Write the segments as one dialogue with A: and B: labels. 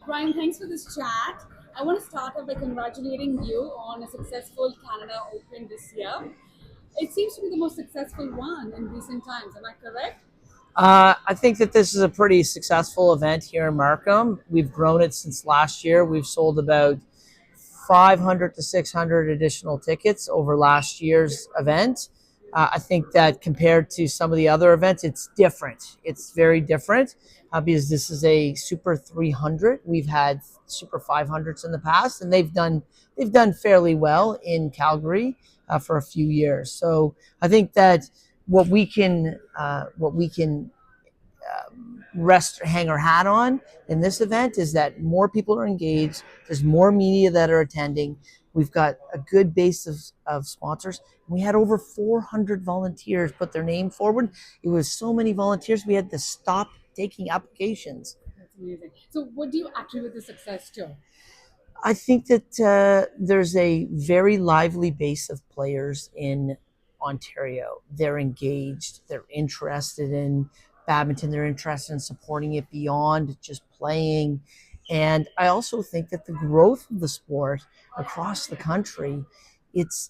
A: Bryan, thanks for this chat. I want to start off by congratulating you on a successful Canada Open this year. It seems to be the most successful one in recent times. Am I correct?
B: I think that this is a pretty successful event here in Markham. We've grown it since last year. We've sold about 500 to 600 additional tickets over last year's event. I think that compared to some of the other events, it's different. It's very different because this is a Super 300. We've had Super 500s in the past, and they've done fairly well in Calgary for a few years. So I think that what we can hang our hat on in this event is that more people are engaged. There's more media that are attending. We've got a good base of sponsors. We had over 400 volunteers put their name forward. It was so many volunteers, we had to stop taking applications.
A: That's amazing. So, what do you attribute the success to?
B: I think that there's a very lively base of players in Ontario. They're engaged, they're interested in badminton, they're interested in supporting it beyond just playing. And I also think that the growth of the sport across the country, it's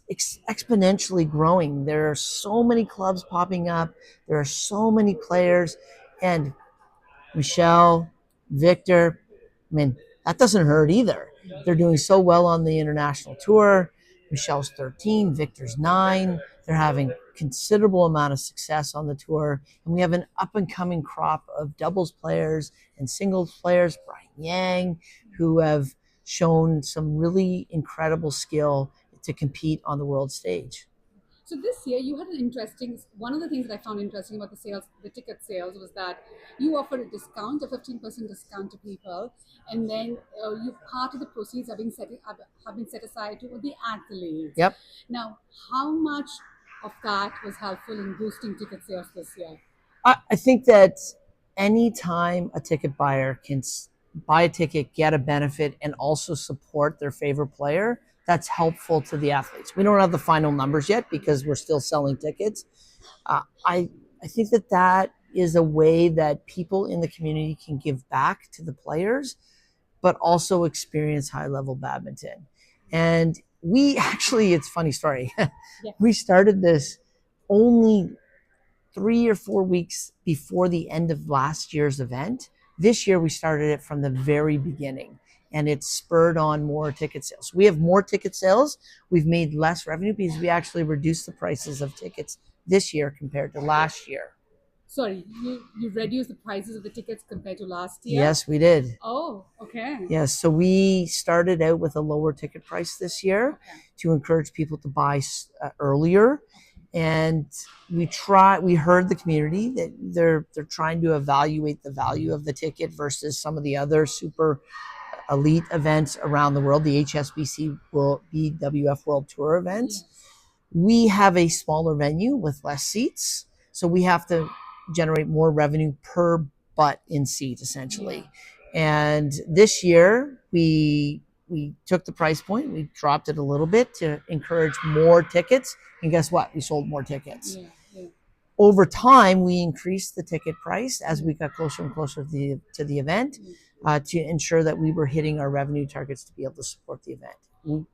B: exponentially growing. There are so many clubs popping up, there are so many players, and Michelle, Victor, I mean, that doesn't hurt either. They're doing so well on the international tour. Michelle's 13, Victor's 9. They're having considerable amount of success on the tour. And we have an up and coming crop of doubles players and singles players, Brian Yang, who have shown some really incredible skill to compete on the world stage.
A: So this year you had an interesting. One of the things that I found interesting about the ticket sales, was that you offered a discount, a 15% discount to people, and then you part of the proceeds have been set aside to the athletes.
B: Yep.
A: Now, how much of that was helpful in boosting ticket sales this year?
B: I think that anytime a ticket buyer can buy a ticket, get a benefit, and also support their favorite player, that's helpful to the athletes. We don't have the final numbers yet because we're still selling tickets. Uh, I I think that that is a way that people in the community can give back to the players, but also experience high level badminton. And we actually, it's a funny story.
A: Yeah.
B: We started this only 3 or 4 weeks before the end of last year's event. This year, we started it from the very beginning, and it spurred on more ticket sales. We have more ticket sales. We've made less revenue because we actually reduced the prices of tickets this year compared to last year.
A: Sorry, you reduced the prices of the tickets compared to last year?
B: Yes, we did.
A: Oh, okay.
B: Yes, so we started out with a lower ticket price this year
A: Okay.
B: to encourage people to buy earlier, and we heard the community that they're trying to evaluate the value of the ticket versus some of the other super elite events around the world, the HSBC World BWF World Tour events.
A: Yes.
B: We have a smaller venue with less seats, so we have to generate more revenue per butt in seat essentially. And this year we took the price point, we dropped it a little bit to encourage more tickets, and guess what? We sold more tickets.
A: Yeah. Yeah.
B: Over time, we increased the ticket price as we got closer and closer to the event to ensure that we were hitting our revenue targets to be able to support the event.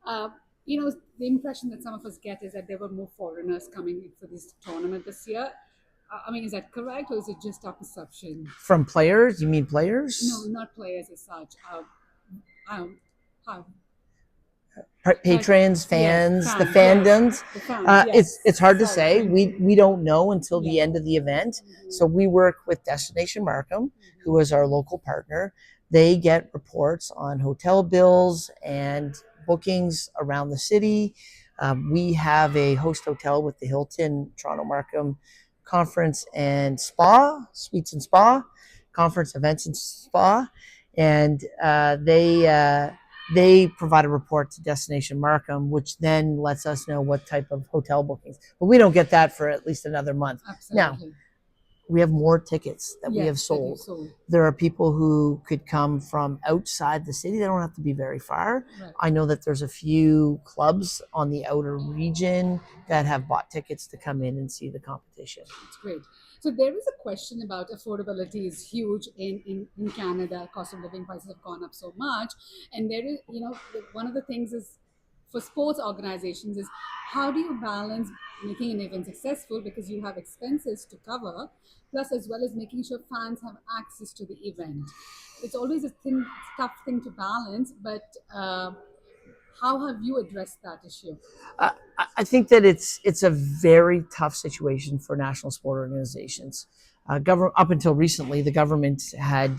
A: Uh, the impression that some of us get is that there were more foreigners coming in for this tournament this year. I mean, is that correct, or is it just our perception?
B: From players, you mean players?
A: No, not players as such. Um, how?
B: Patrons,
A: Yes,
B: fans, the
A: fans, yes.
B: fandoms.
A: The fans,
B: It's hard to
A: Sorry.
B: say. We don't know until the
A: Yeah.
B: end of the event. So we work with Destination Markham, who is our local partner. They get reports on hotel bills and bookings around the city. We have a host hotel with the Hilton Toronto Markham Conference and Spa, Suites and Spa, Conference Events and Spa, and they provide a report to Destination Markham, which then lets us know what type of hotel bookings. But we don't get that for at least another month. Now,
A: Absolutely.
B: we have more tickets that we have
A: Yes, that you
B: sold.
A: sold.
B: There are people who could come from outside the city. They don't have to be very far.
A: Right.
B: I know that there's a few clubs on the outer region that have bought tickets to come in and see the competition.
A: It's great. So there is a question about affordability is huge in Canada. Cost of living prices have gone up so much. And there is, one of the things is for sports organizations is how do you balance making an event successful because you have expenses to cover, plus as well as making sure fans have access to the event. It's always a tough thing to balance, but how have you addressed that issue?
B: I, I think that it's a very tough situation for national sport organizations. Up until recently, the government had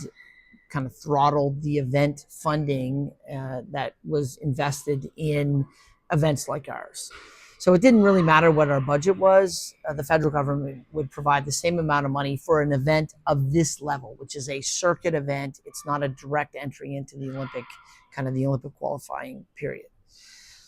B: kind of throttled the event funding that was invested in events like ours. So it didn't really matter what our budget was. The federal government would provide the same amount of money for an event of this level, which is a circuit event. It's not a direct entry into the Olympic qualifying period.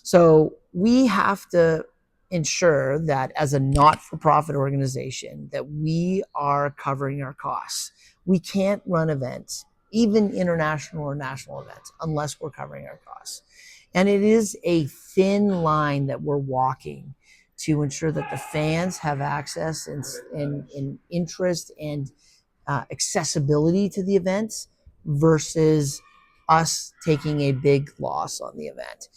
B: So we have to ensure that as a not-for-profit organization that we are covering our costs. We can't run events, even international or national events, unless we're covering our costs. And it is a thin line that we're walking to ensure that the fans have access and interest and accessibility to the events versus us taking a big loss on the event.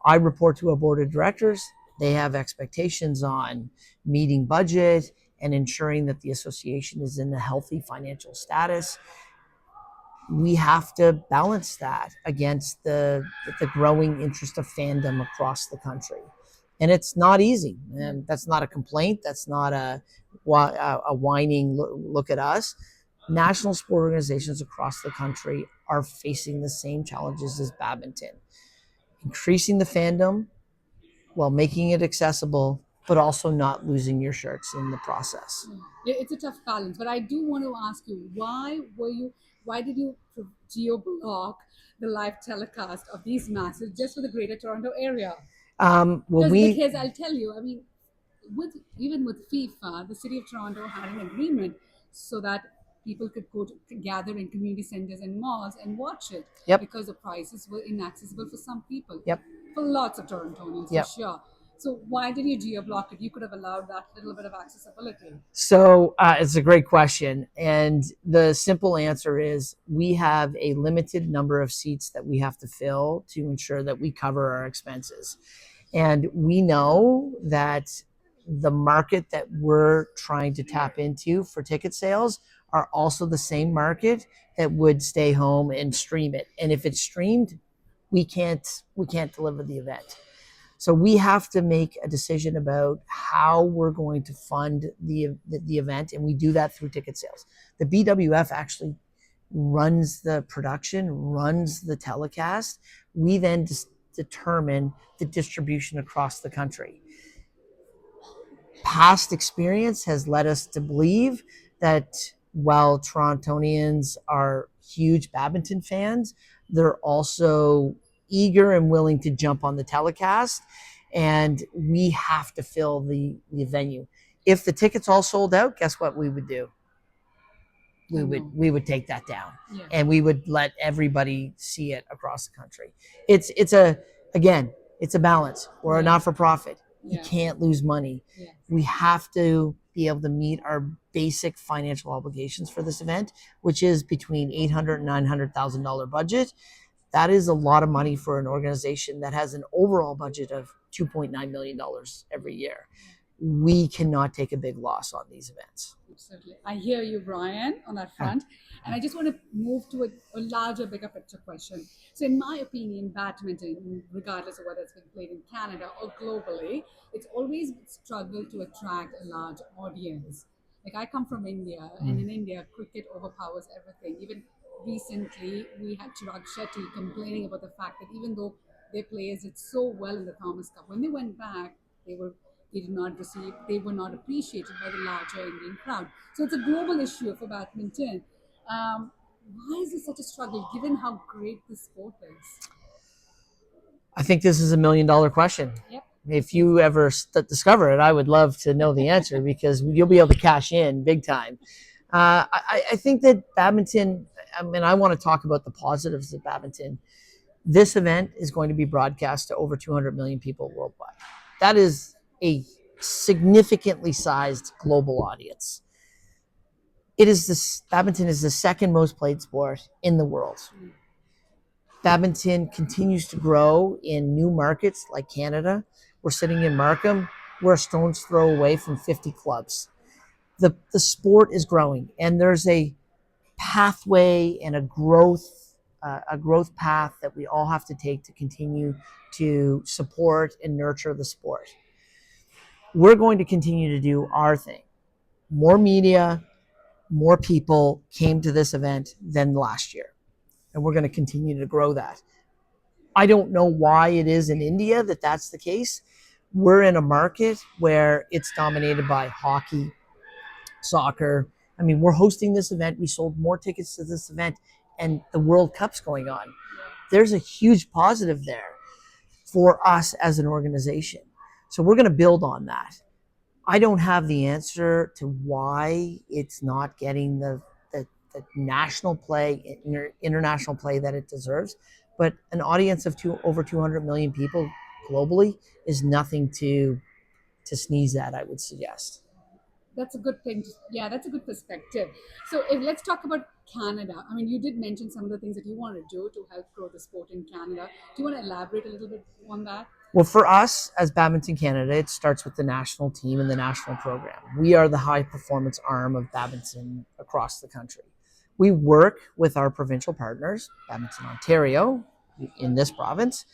B: I report to a board of directors. They have expectations on meeting budget and ensuring that the association is in a healthy financial status. We have to balance that against the growing interest of fandom across the country. And it's not easy. And that's not a complaint. That's not a whining look at us. National sport organizations across the country are facing the same challenges as badminton. Increasing the fandom while making it accessible, but also not losing your shirts in the process.
A: It's a tough balance, but I do want to ask you, why did you geo block the live telecast of these matches just for the Greater Toronto area? Because I'll tell you, I mean, even with FIFA, the City of Toronto had an agreement so that people could go to gather in community centers and malls and watch it.
B: Yep.
A: Because the prices were inaccessible for some people.
B: Yep.
A: For lots of Torontonians,
B: Yep.
A: for sure. So why did you geo-block it? You could have allowed that little bit of accessibility.
B: So it's a great question. And the simple answer is we have a limited number of seats that we have to fill to ensure that we cover our expenses. And we know that the market that we're trying to tap into for ticket sales are also the same market that would stay home and stream it. And if it's streamed, we can't deliver the event. So we have to make a decision about how we're going to fund the event, and we do that through ticket sales. The BWF actually runs the production, runs the telecast. We then determine the distribution across the country. Past experience has led us to believe that while Torontonians are huge badminton fans, they're also eager and willing to jump on the telecast, and we have to fill the venue. If the tickets all sold out, guess what we would do? We would take that down, and we would let everybody see it across the country. It's a balance. We're a not-for-profit. You can't lose money. We have to be able to meet our basic financial obligations for this event, which is between $800,000 and $900,000 budget. That is a lot of money for an organization that has an overall budget of $2.9 million every year. We cannot take a big loss on these events.
A: Absolutely. I hear you, Bryan, on that front. And I just want to move to a larger, bigger picture question. So in my opinion, badminton, regardless of whether it's been played in Canada or globally, it's always struggled to attract a large audience. Like I come from India, and in India, cricket overpowers everything. Even recently, we had Chirag Shetty complaining about the fact that even though their players did so well in the Thomas Cup, when they went back, they were not appreciated by the larger Indian crowd. So it's a global issue for badminton. Why is this such a struggle given how great the sport is?
B: I think this is $1 million question.
A: Yep.
B: If you ever discover it, I would love to know the answer because you'll be able to cash in big time. I think that badminton, I mean, I want to talk about the positives of badminton. This event is going to be broadcast to over 200 million people worldwide. That is a significantly sized global audience. Badminton is the second most played sport in the world. Badminton continues to grow in new markets like Canada. We're sitting in Markham. We're a stone's throw away from 50 clubs. The sport is growing, and there's a pathway and a growth path that we all have to take to continue to support and nurture the sport. We're going to continue to do our thing. More media, more people came to this event than last year, and we're going to continue to grow that. I don't know why it is in India that that's the case. We're in a market where it's dominated by hockey, soccer. I mean, we're hosting this event. We sold more tickets to this event, and the World Cup's going on. There's a huge positive there for us as an organization. So we're going to build on that. I don't have the answer to why it's not getting the national play, international play that it deserves. But an audience of over 200 million people globally is nothing to sneeze at, I would suggest.
A: That's a good thing. Yeah, that's a good perspective. So if, let's talk about Canada. I mean, you did mention some of the things that you want to do to help grow the sport in Canada. Do you want to elaborate a little bit on that?
B: Well, for us as Badminton Canada, it starts with the national team and the national program. We are the high performance arm of badminton across the country. We work with our provincial partners, Badminton Ontario, in this province,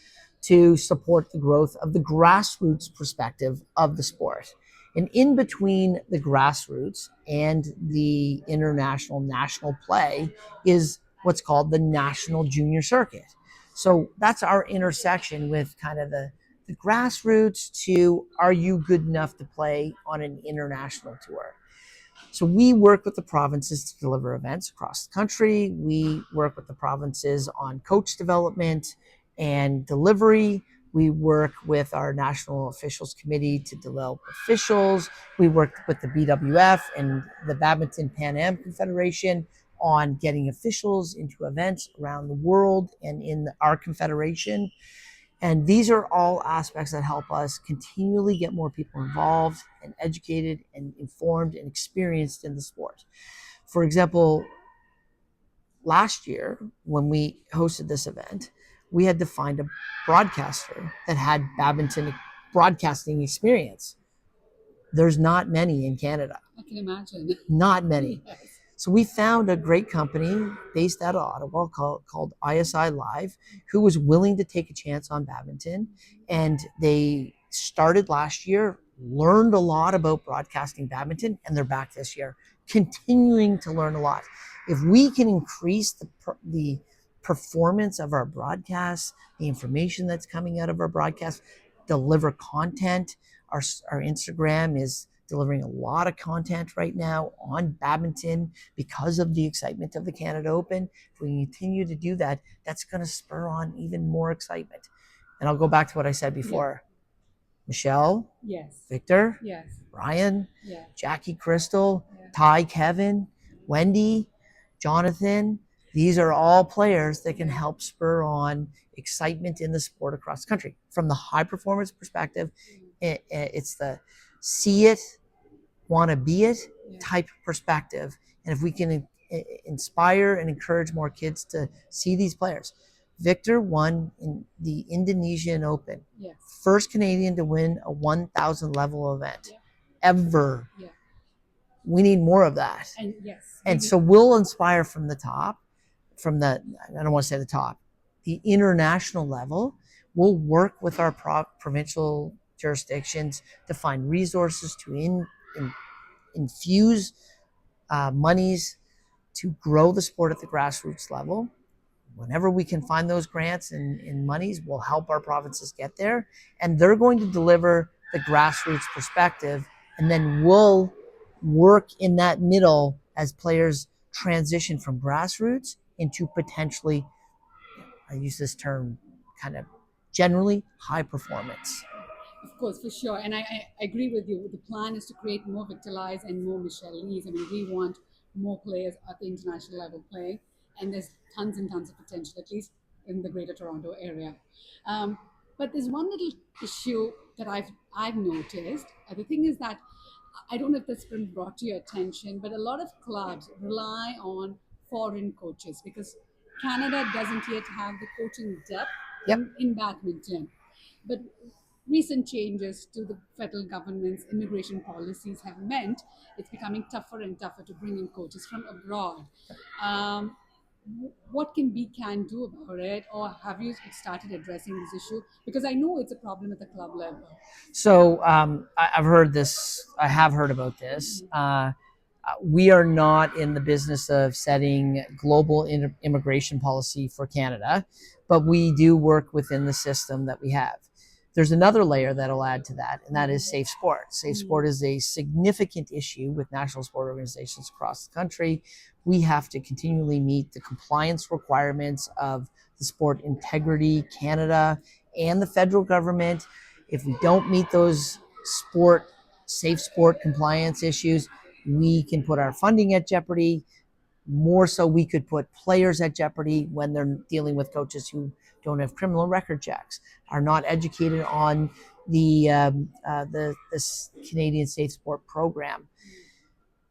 B: to support the growth of the grassroots perspective of the sport. And in between the grassroots and the international national play is what's called the national junior circuit. So that's our intersection with kind of the grassroots to are you good enough to play on an international tour? So we work with the provinces to deliver events across the country. We work with the provinces on coach development and delivery. We work with our National Officials Committee to develop officials. We work with the BWF and the Badminton Pan Am Confederation on getting officials into events around the world and in our confederation. And these are all aspects that help us continually get more people involved and educated and informed and experienced in the sport. For example, last year when we hosted this event, we had to find a broadcaster that had badminton broadcasting experience. There's not many in Canada.
A: I can imagine.
B: Not many.
A: Yes.
B: So we found a great company based out of Ottawa called ISI Live, who was willing to take a chance on badminton. And they started last year, learned a lot about broadcasting badminton, and they're back this year, continuing to learn a lot. If we can increase the performance of our broadcasts, the information that's coming out of our broadcasts, deliver content, our Instagram is delivering a lot of content right now on badminton because of the excitement of the Canada Open. If we continue to do that, that's going to spur on even more excitement. And I'll go back to what I said before. Yeah. Michelle,
A: yes.
B: Victor,
A: yes.
B: Bryan,
A: yes.
B: Jackie Crystal, Ty, Kevin, Wendy, Jonathan. These are all players that can help spur on excitement in the sport across the country. From the high performance perspective, it's the see it, want to be it type perspective. And if we can inspire and encourage more kids to see these players. Victor won in the Indonesian Open.
A: Yes.
B: First Canadian to win a 1,000 level event ever. Yeah. We need more of that.
A: And yes.
B: And so we'll inspire from the top, from the, I don't want to say the top, the international level. We'll work with our provincial jurisdictions to find resources to infuse monies to grow the sport at the grassroots level. Whenever we can find those grants and monies, we'll help our provinces get there. And they're going to deliver the grassroots perspective. And then we'll work in that middle as players transition from grassroots into potentially, I use this term kind of generally, high performance.
A: Of course, for sure. And I agree with you. The plan is to create more Victor Lies and more Michelle Lees. I mean, we want more players at the international level playing. And there's tons and tons of potential, at least in the Greater Toronto area. But there's one little issue that I've noticed. The thing is that I don't know if that's been brought to your attention, but a lot of clubs rely on foreign coaches because Canada doesn't yet have the coaching depth
B: Yep.
A: in badminton. But recent changes to the federal government's immigration policies have meant it's becoming tougher and tougher to bring in coaches from abroad. Um, what can do about it, or have you started addressing this issue? Because I know it's a problem at the club level.
B: So I've heard this. I have heard about this. We are not in the business of setting global immigration policy for Canada, but we do work within the system that we have. There's another layer that'll add to that, and that is safe sport. Safe sport is a significant issue with national sport organizations across the country. We have to continually meet the compliance requirements of the Sport Integrity Canada and the federal government. If we don't meet those safe sport compliance issues, we can put our funding at jeopardy. More so, we could put players at jeopardy when they're dealing with coaches who don't have criminal record checks, are not educated on this Canadian Safe Sport program.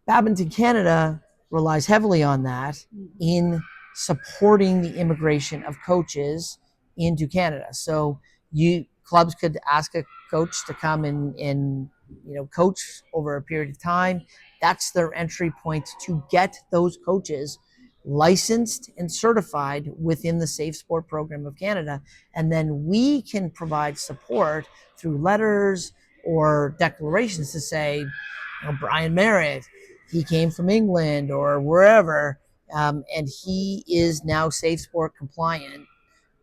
B: Badminton Canada relies heavily on that in supporting the immigration of coaches into Canada. So clubs could ask a coach to come and coach over a period of time. That's their entry point to get those coaches licensed and certified within the Safe Sport program of Canada. And then we can provide support through letters or declarations to say, Bryan Merrett, he came from England or wherever, and he is now Safe Sport compliant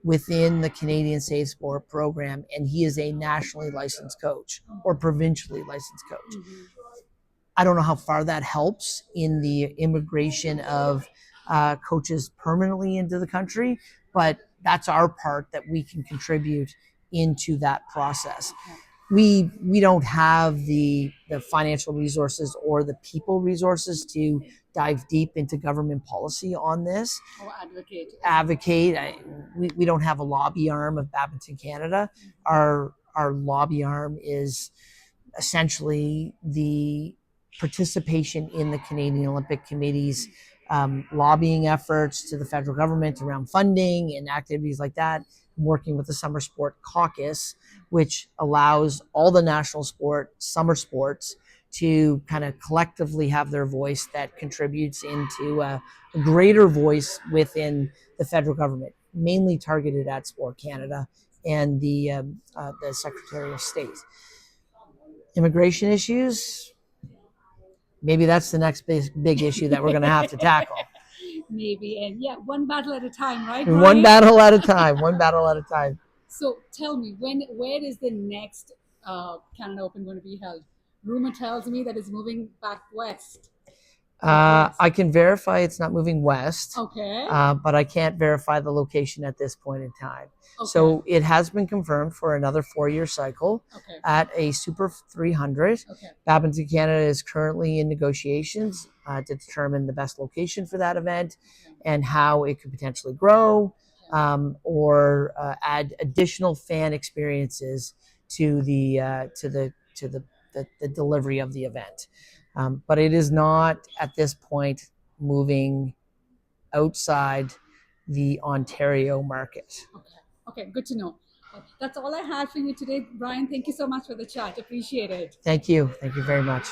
B: within the Canadian Safe Sport program, and he is a nationally licensed coach or provincially licensed coach. I don't know how far that helps in the immigration of coaches permanently into the country, but that's our part that we can contribute into that process. We don't have the financial resources or the people resources to dive deep into government policy on this.
A: Or
B: Advocate. We don't have a lobby arm of Badminton Canada. Our lobby arm is essentially the participation in the Canadian Olympic Committee's lobbying efforts to the federal government around funding and activities like that, working with the Summer Sport Caucus, which allows all the national summer sports to kind of collectively have their voice that contributes into a greater voice within the federal government, mainly targeted at Sport Canada and the Secretary of State. Immigration issues, maybe that's the next big issue that we're going to have to tackle.
A: Maybe, and yeah, one battle at a time, right?
B: One battle at a time.
A: So tell me, where is the next Canada Open going to be held? Rumor tells me that it's moving back west.
B: I can verify it's not moving west.
A: Okay.
B: But I can't verify the location at this point in time.
A: Okay.
B: So it has been confirmed for another 4-year cycle at a Super 300.
A: Okay.
B: Badminton Canada is currently in negotiations to determine the best location for that event and how it could potentially grow or add additional fan experiences to the delivery of the event. But it is not at this point moving outside the Ontario market.
A: Okay, good to know. That's all I had for you today, Bryan. Thank you so much for the chat. Appreciate it.
B: Thank you very much.